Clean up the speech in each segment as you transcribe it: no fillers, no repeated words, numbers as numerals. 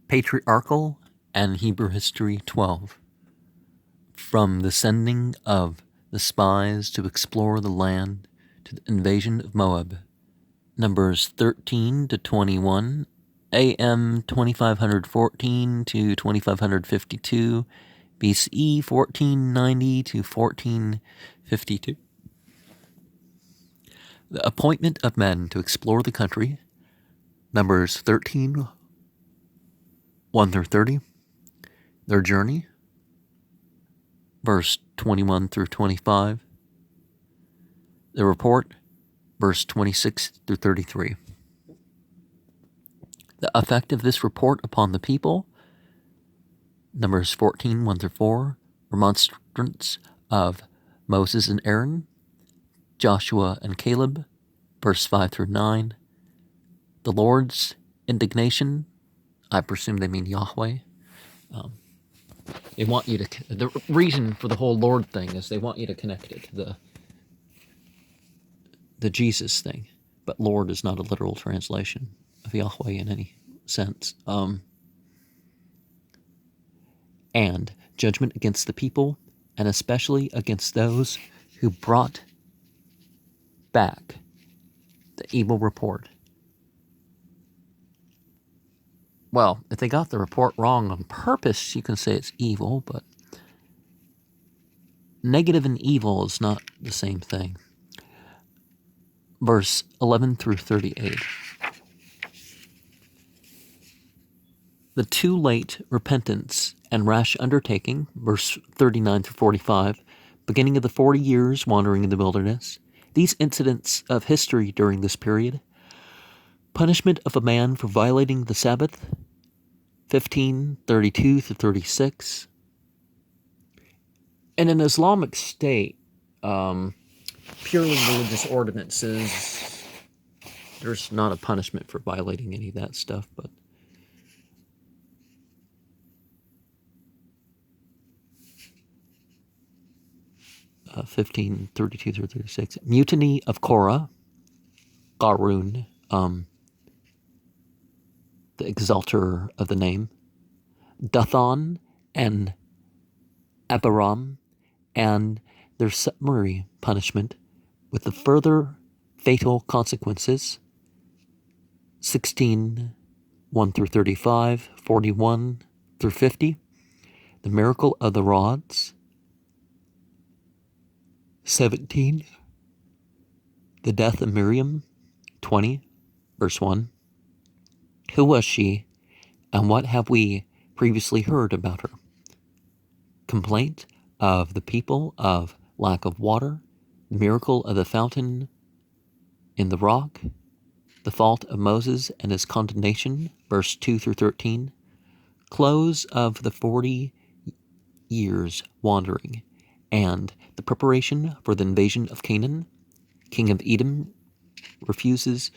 Patriarchal and Hebrew History 12. From the sending of the spies to explore the land to the invasion of Moab. Numbers 13 to 21, AM 2514 to 2552, BCE 1490 to 1452. The appointment of men to explore the country. Numbers 13, 1 through 30. Their journey. Verse 21 through 25. The report, verse 26 through 33. The effect of this report upon the people, Numbers 14, 1 through 4. Remonstrance of Moses and Aaron, Joshua and Caleb, verse 5 through 9. The Lord's indignation, I presume they mean Yahweh. They want you to, the reason for the whole Lord thing is they want you to connect it to the Jesus thing. But Lord is not a literal translation of Yahweh in any sense. And judgment against the people, and especially against those who brought back the evil report. Well, if they got the report wrong on purpose, you can say it's evil, but negative and evil is not the same thing. Verse 11 through 38. The too late repentance and rash undertaking, verse 39 through 45, beginning of the 40 years wandering in the wilderness, these incidents of history during this period, punishment of a man for violating the Sabbath, 15:32 through 36. In an Islamic state, purely religious ordinances, there's not a punishment for violating any of that stuff, but 15:32 through 36. Mutiny of Korah, Qarun, the exalter of the name, Dathan and Abiram, and their summary punishment with the further fatal consequences, 16, 1 through 35, 41 through 50, the miracle of the rods, 17, the death of Miriam, 20, verse 1. Who was she, and what have we previously heard about her? Complaint of the people of lack of water, the miracle of the fountain in the rock, the fault of Moses and his condemnation, verse 2 through 13, close of the 40 years wandering, and the preparation for the invasion of Canaan. King of Edom refuses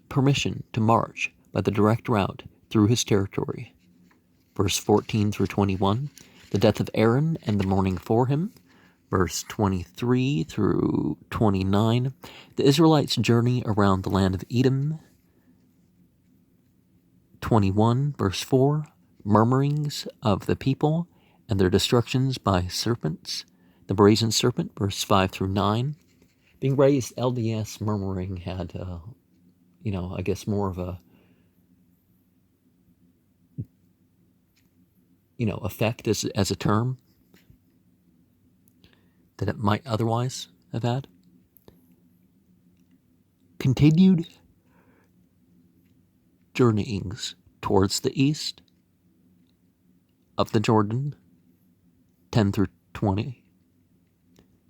permission to march by the direct route through his territory. Verse 14 through 21, the death of Aaron and the mourning for him. Verse 23 through 29, the Israelites' journey around the land of Edom. 21, verse 4, murmurings of the people and their destructions by serpents. The brazen serpent, verse 5 through 9. Being raised, LDS murmuring had, I guess more of a, effect as a term than it might otherwise have had. Continued journeyings towards the east of the Jordan, 10 through 20.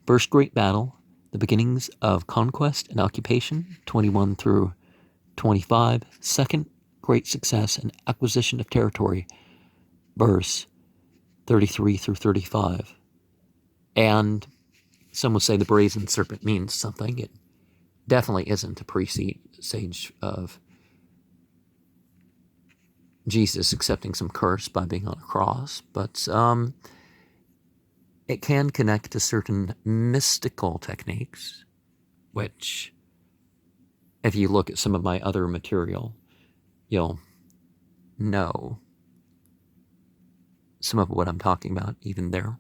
First great battle, the beginnings of conquest and occupation, 21 through 25. Second great success and acquisition of territory, verse 33 through 35. And some would say the brazen serpent means something. It definitely isn't a presage of Jesus accepting some curse by being on a cross, but it can connect to certain mystical techniques, which, if you look at some of my other material, you'll know some of what I'm talking about even there.